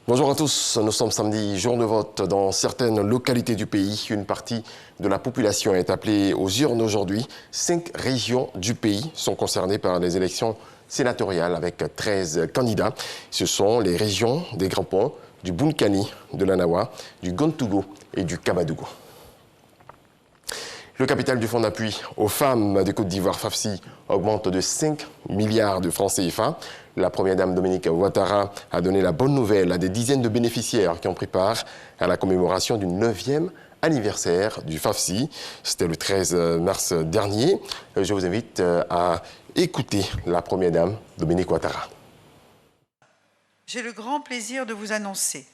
Bonjour à tous, nous sommes samedi, jour de vote dans certaines localités du pays. Une partie de la population est appelée aux urnes aujourd'hui. 5 régions du pays sont concernées par les élections sénatoriales avec 13 candidats. Ce sont les régions des Grands Ponts, du Bunkani, de l'Anawa, du Gontougo et du Kabadougou. Le capital du fonds d'appui aux femmes de Côte d'Ivoire, FAFSI, augmente de 5 milliards de francs CFA. La première dame Dominique Ouattara a donné la bonne nouvelle à des dizaines de bénéficiaires qui ont pris part à la commémoration du 9e anniversaire du FAFSI. C'était le 13 mars dernier. Je vous invite à écouter la première dame Dominique Ouattara. J'ai le grand plaisir de vous annoncer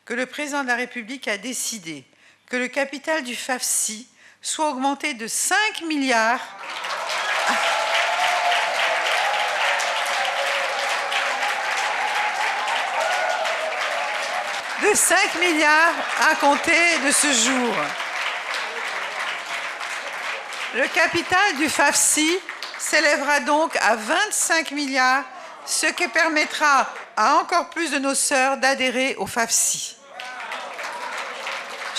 que le président de la République a décidé que le capital du FAFSI soit augmenté de 5 milliards à compter de ce jour. Le capital du FAFSI s'élèvera donc à 25 milliards, ce qui permettra à encore plus de nos sœurs d'adhérer au FAFSI.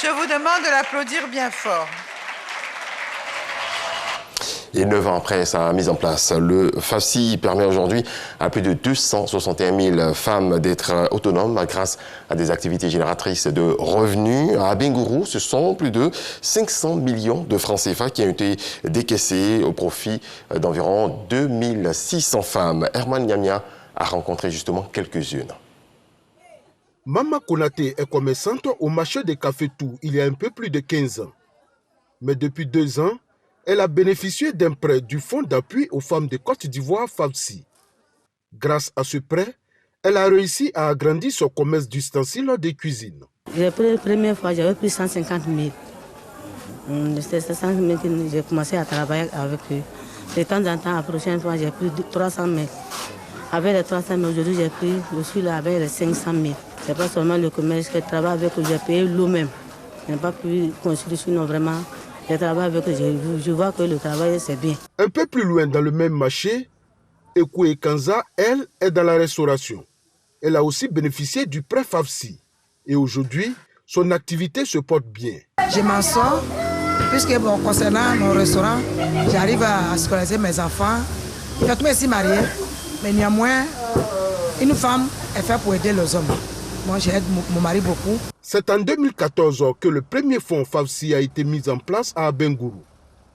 Je vous demande de l'applaudir bien fort. Et 9 ans après sa mise en place, le FAFSI permet aujourd'hui à plus de 261 000 femmes d'être autonomes grâce à des activités génératrices de revenus. À Abengourou, ce sont plus de 500 millions de francs CFA qui ont été décaissés au profit d'environ 2600 femmes. Herman Niamia a rencontré justement quelques-unes. Mama Konaté est commerçante au marché des Cafés-Tout il y a un peu plus de 15 ans. Mais depuis 2 ans, elle a bénéficié d'un prêt du Fonds d'appui aux femmes de Côte d'Ivoire, FAFSI. Grâce à ce prêt, elle a réussi à agrandir son commerce d'ustensiles de cuisine. La première fois, j'avais pris 150 000. C'était 150 000 que j'ai commencé à travailler avec eux. De temps en temps, la prochaine fois, j'ai pris 300 000. Avec les 300 000, aujourd'hui, je suis là avec les 500 000. Ce n'est pas seulement le commerce que je travaille avec eux, j'ai payé l'eau même. Je n'ai pas pu construire, sinon vraiment. Je travaille avec eux, je vois que le travail, c'est bien. Un peu plus loin dans le même marché, Ekoué Kanza, elle, est dans la restauration. Elle a aussi bénéficié du prêt FAFSI. Et aujourd'hui, son activité se porte bien. Je m'en sors, puisque concernant mon restaurant, j'arrive à scolariser mes enfants. Je suis ici mariée, mais néanmoins, une femme est faite pour aider les hommes. Moi, j'aide mon mari beaucoup. C'est en 2014 que le premier fonds FAFSI a été mis en place à Abengourou.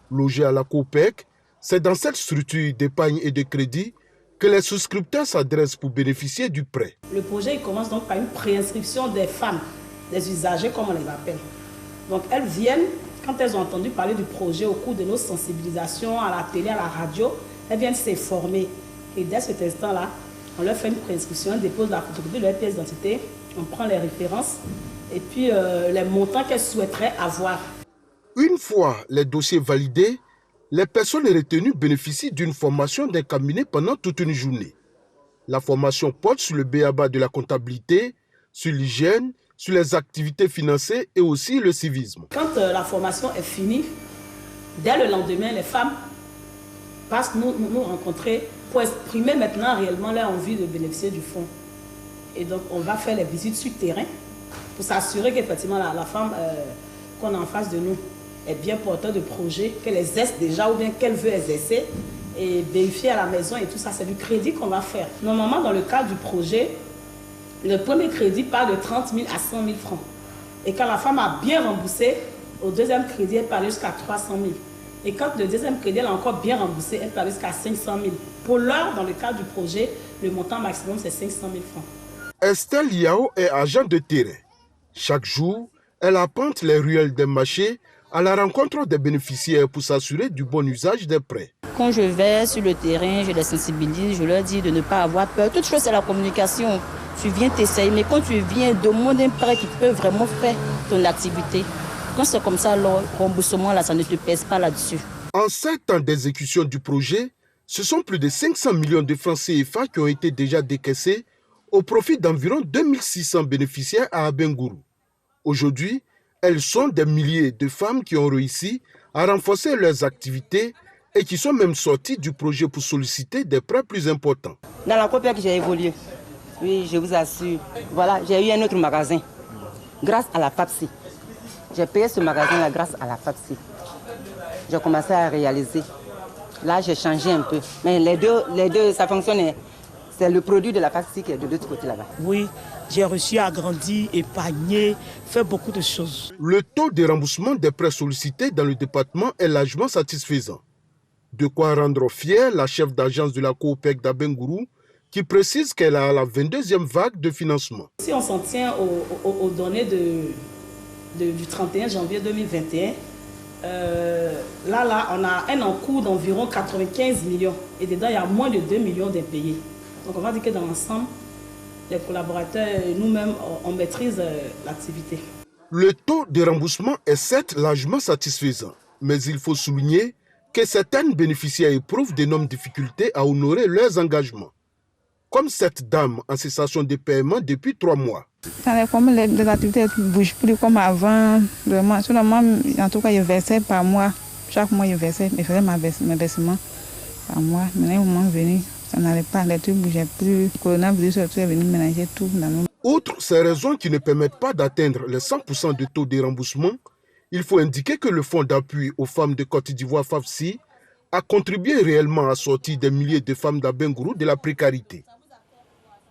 Logé à la COPEC, c'est dans cette structure d'épargne et de crédit que les souscripteurs s'adressent pour bénéficier du prêt. Le projet il commence donc par une préinscription des femmes, des usagers comme on les appelle. Donc elles viennent, quand elles ont entendu parler du projet au cours de nos sensibilisations à la télé, à la radio, elles viennent s'informer. Et dès cet instant-là, on leur fait une préinscription, on dépose la photocopie de leur pièce d'identité, on prend les références et puis les montants qu'elles souhaiteraient avoir. Une fois les dossiers validés, les personnes retenues bénéficient d'une formation d'un cabinet pendant toute une journée. La formation porte sur le b.a.-ba de la comptabilité, sur l'hygiène, sur les activités financières et aussi le civisme. Quand la formation est finie, dès le lendemain, les femmes passent nous rencontrer pour exprimer maintenant réellement leur envie de bénéficier du fonds. Et donc, on va faire les visites sur terrain pour s'assurer qu'effectivement la femme qu'on a en face de nous est bien porteur de projet, qu'elle exerce déjà ou bien qu'elle veut exercer et vérifier à la maison et tout ça. C'est du crédit qu'on va faire. Normalement, dans le cadre du projet, le premier crédit part de 30 000 à 100 000 francs. Et quand la femme a bien remboursé, au deuxième crédit, elle part jusqu'à 300 000. Et quand le deuxième crédit elle a encore bien remboursé, elle part jusqu'à 500 000. Pour l'heure, dans le cadre du projet, le montant maximum, c'est 500 000 francs. Estelle Yao est agent de terrain. Chaque jour, elle apporte les ruelles des marchés à la rencontre des bénéficiaires pour s'assurer du bon usage des prêts. Quand je vais sur le terrain, je les sensibilise, je leur dis de ne pas avoir peur. Toute chose, c'est la communication. Tu viens t'essayer, mais quand tu viens, demande un prêt qui peut vraiment faire ton activité. Quand c'est comme ça, le remboursement, là, ça ne te pèse pas là-dessus. En 7 ans d'exécution du projet, ce sont plus de 500 millions de francs CFA qui ont été déjà décaissés au profit d'environ 2600 bénéficiaires à Abengourou. Aujourd'hui, elles sont des milliers de femmes qui ont réussi à renforcer leurs activités et qui sont même sorties du projet pour solliciter des prêts plus importants. Dans la COPEC, j'ai évolué. Oui, je vous assure. Voilà, j'ai eu un autre magasin. Grâce à la FAPSI. J'ai payé ce magasin-là grâce à la FAPSI. J'ai commencé à réaliser. Là, j'ai changé un peu. Mais les deux, ça fonctionne. C'est le produit de la FAPSI qui est de l'autre côté là-bas. Oui, j'ai réussi à grandir, épargner, faire beaucoup de choses. Le taux de remboursement des prêts sollicités dans le département est largement satisfaisant. De quoi rendre fière la chef d'agence de la Coopec d'Abengourou, qui précise qu'elle a la 22e vague de financement. Si on s'en tient aux données du 31 janvier 2021, là, on a un encours d'environ 95 millions. Et dedans, il y a moins de 2 millions d'impayés. Donc on va dire que dans l'ensemble, les collaborateurs et nous-mêmes, on maîtrise l'activité. Le taux de remboursement est certes largement satisfaisant, mais il faut souligner que certaines bénéficiaires éprouvent d'énormes difficultés à honorer leurs engagements. Comme cette dame en cessation de paiement depuis 3 mois. Les activités ne bougent plus comme avant. Vraiment. Seulement, en tout cas, je versais par mois. Chaque mois, je versais, je faisais mes versements par mois. Maintenant, au moment venu, ça n'allait pas. Les trucs ne bougeaient plus. Le coronavirus est venu mélanger tout dans nous. Outre ces raisons qui ne permettent pas d'atteindre les 100% de taux de remboursement, il faut indiquer que le Fonds d'appui aux femmes de Côte d'Ivoire FAPSI a contribué réellement à sortir des milliers de femmes d'Abengourou de la précarité.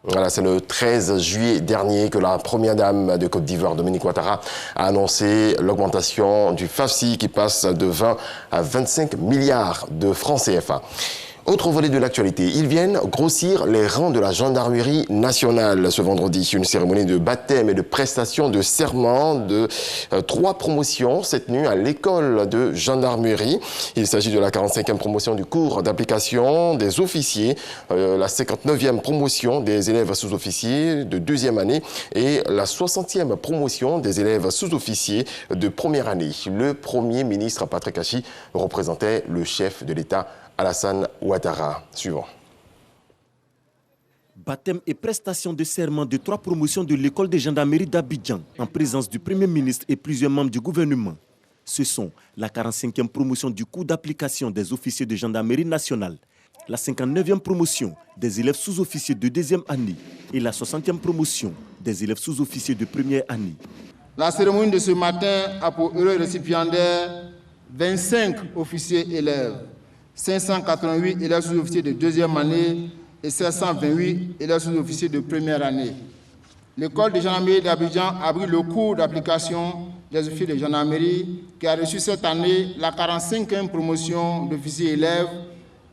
Voilà, c'est le 13 juillet dernier que la première dame de Côte d'Ivoire, Dominique Ouattara, a annoncé l'augmentation du FAPSI qui passe de 20 à 25 milliards de francs CFA. Autre volet de l'actualité, ils viennent grossir les rangs de la gendarmerie nationale ce vendredi. Une cérémonie de baptême et de prestation de serment de 3 promotions s'est tenue à l'école de gendarmerie. Il s'agit de la 45e promotion du cours d'application des officiers, la 59e promotion des élèves sous-officiers de 2e année et la 60e promotion des élèves sous-officiers de 1re année. Le Premier ministre Patrick Achi représentait le chef de l'État Alassane Ouattara. Suivant. Baptême et prestation de serment de 3 promotions de l'école de gendarmerie d'Abidjan en présence du Premier ministre et plusieurs membres du gouvernement. Ce sont la 45e promotion du cours d'application des officiers de gendarmerie nationale, la 59e promotion des élèves sous-officiers de 2e année et la 60e promotion des élèves sous-officiers de 1re année. La cérémonie de ce matin a pour heureux récipiendaires 25 officiers élèves, 588 élèves sous-officiers de 2e année et 728 élèves sous-officiers de 1re année. L'école de gendarmerie d'Abidjan abrite le cours d'application des officiers de gendarmerie qui a reçu cette année la 45e promotion d'officiers élèves,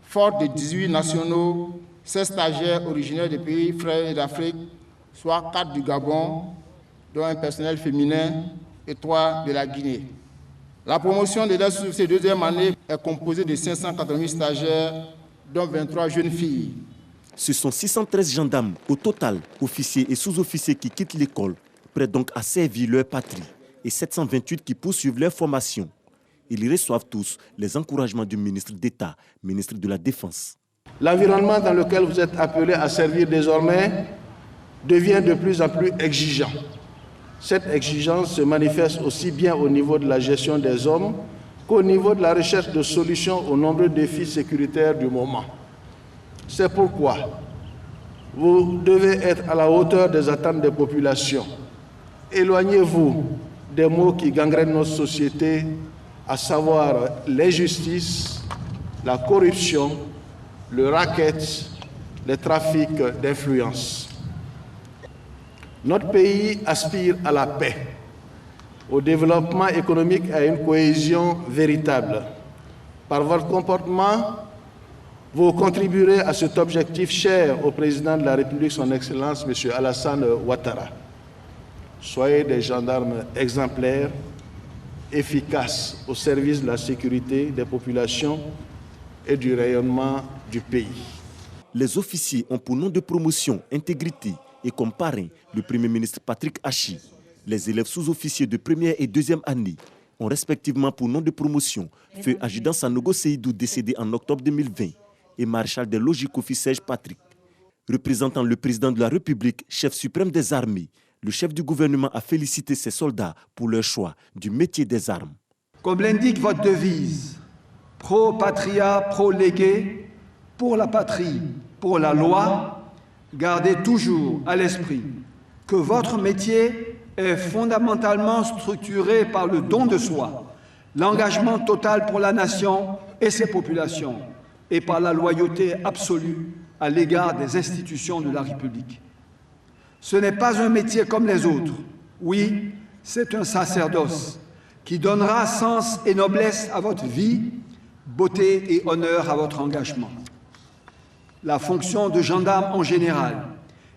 forte de 18 nationaux, 16 stagiaires originaires des pays frères d'Afrique, soit 4 du Gabon, dont un personnel féminin et 3 de la Guinée. La promotion des élèves sous-officiers de 2e année est composée de 588 stagiaires, dont 23 jeunes filles. Ce sont 613 gendarmes au total, officiers et sous-officiers qui quittent l'école, prêts donc à servir leur patrie, et 728 qui poursuivent leur formation. Ils reçoivent tous les encouragements du ministre d'État, ministre de la Défense. L'environnement dans lequel vous êtes appelés à servir désormais devient de plus en plus exigeant. Cette exigence se manifeste aussi bien au niveau de la gestion des hommes qu'au niveau de la recherche de solutions aux nombreux défis sécuritaires du moment. C'est pourquoi vous devez être à la hauteur des attentes des populations. Éloignez-vous des maux qui gangrènent notre société, à savoir l'injustice, la corruption, le racket, les trafics d'influence. Notre pays aspire à la paix, au développement économique et à une cohésion véritable. Par votre comportement, vous contribuerez à cet objectif cher au président de la République, son Excellence, M. Alassane Ouattara. Soyez des gendarmes exemplaires, efficaces au service de la sécurité des populations et du rayonnement du pays. Les officiers ont pour nom de promotion intégrité et comme parrain le Premier ministre Patrick Achi. Les élèves sous-officiers de 1re et 2e année ont respectivement pour nom de promotion feu adjudant Sanogo Seydou décédé en octobre 2020 et maréchal des logis Kofi Serge Patrick. Représentant le président de la République, chef suprême des armées, le chef du gouvernement a félicité ses soldats pour leur choix du métier des armes. Comme l'indique votre devise, pro-patria, pro-légué, pour la patrie, pour la loi, gardez toujours à l'esprit que votre métier est fondamentalement structuré par le don de soi, l'engagement total pour la nation et ses populations, et par la loyauté absolue à l'égard des institutions de la République. Ce n'est pas un métier comme les autres. Oui, c'est un sacerdoce qui donnera sens et noblesse à votre vie, beauté et honneur à votre engagement. La fonction de gendarme en général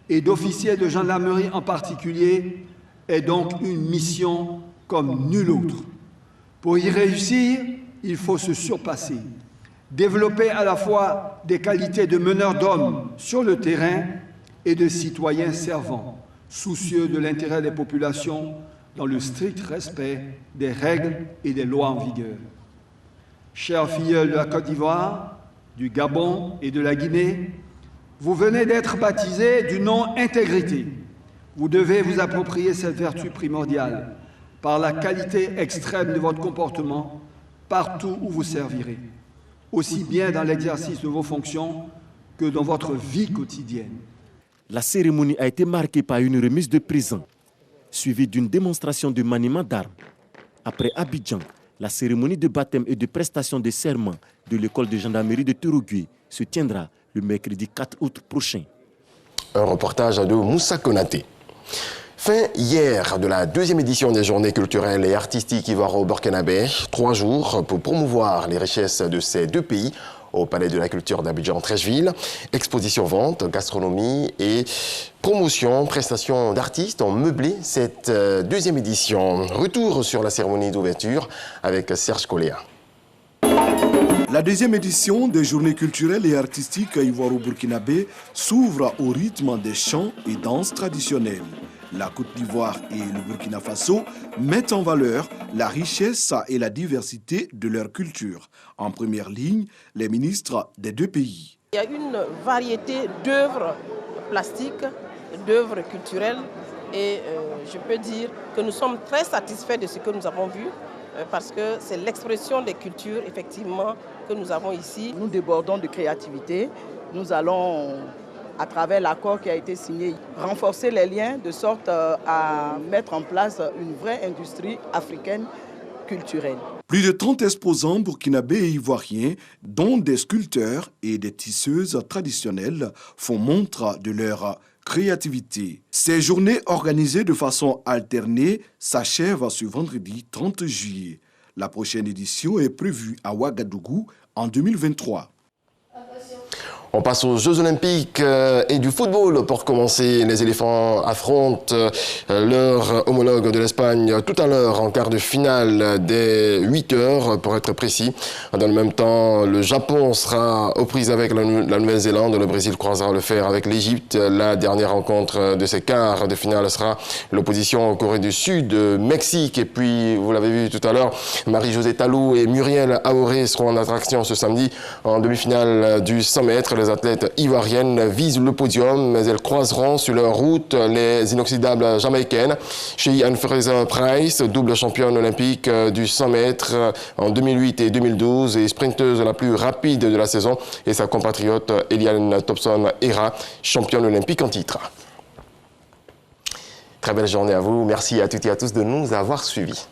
et d'officier de gendarmerie en particulier est donc une mission comme nulle autre. Pour y réussir, il faut se surpasser, développer à la fois des qualités de meneur d'hommes sur le terrain et de citoyens servants, soucieux de l'intérêt des populations dans le strict respect des règles et des lois en vigueur. Chers filleuls de la Côte d'Ivoire, du Gabon et de la Guinée, vous venez d'être baptisés du nom intégrité. Vous devez vous approprier cette vertu primordiale par la qualité extrême de votre comportement partout où vous servirez, aussi bien dans l'exercice de vos fonctions que dans votre vie quotidienne. La cérémonie a été marquée par une remise de présents, suivie d'une démonstration de maniement d'armes. Après Abidjan, la cérémonie de baptême et de prestation de serment de l'école de gendarmerie de Torogui se tiendra le mercredi 4 août prochain. Un reportage de Moussa Konaté. Fin hier de la deuxième édition des journées culturelles et artistiques ivoiro-burkinabé. 3 jours pour promouvoir les richesses de ces deux pays au Palais de la Culture d'Abidjan-Treichville. Exposition, vente, gastronomie et promotion, prestations d'artistes ont meublé cette deuxième édition. Retour sur la cérémonie d'ouverture avec Serge Coléa. La deuxième édition des journées culturelles et artistiques ivoiro-burkinabé s'ouvre au rythme des chants et danses traditionnelles. La Côte d'Ivoire et le Burkina Faso mettent en valeur la richesse et la diversité de leur culture. En première ligne, les ministres des deux pays. Il y a une variété d'œuvres plastiques, d'œuvres culturelles et je peux dire que nous sommes très satisfaits de ce que nous avons vu parce que c'est l'expression des cultures effectivement que nous avons ici. Nous débordons de créativité. Nous allons, à travers l'accord qui a été signé, renforcer les liens de sorte à mettre en place une vraie industrie africaine culturelle. Plus de 30 exposants burkinabés et ivoiriens, dont des sculpteurs et des tisseuses traditionnelles, font montre de leur créativité. Ces journées organisées de façon alternée s'achèvent ce vendredi 30 juillet. La prochaine édition est prévue à Ouagadougou en 2023. On passe aux Jeux Olympiques et du football. Pour commencer, les éléphants affrontent leur homologue de l'Espagne tout à l'heure en quart de finale dès 8 h pour être précis. Dans le même temps, le Japon sera aux prises avec la Nouvelle-Zélande. Le Brésil croisera le fer avec l'Égypte. La dernière rencontre de ces quarts de finale sera l'opposition Corée du Sud, Mexique. Et puis, vous l'avez vu tout à l'heure, Marie-Josée Talou et Muriel Aoré seront en attraction ce samedi en demi-finale du 100 mètres. Les athlètes ivoiriennes visent le podium, mais elles croiseront sur leur route les inoxydables jamaïcaines. Cheyenne Fraser-Price, double championne olympique du 100 mètres en 2008 et 2012 et sprinteuse la plus rapide de la saison, et sa compatriote Eliane Thompson-Hera, championne olympique en titre. Très belle journée à vous. Merci à toutes et à tous de nous avoir suivis.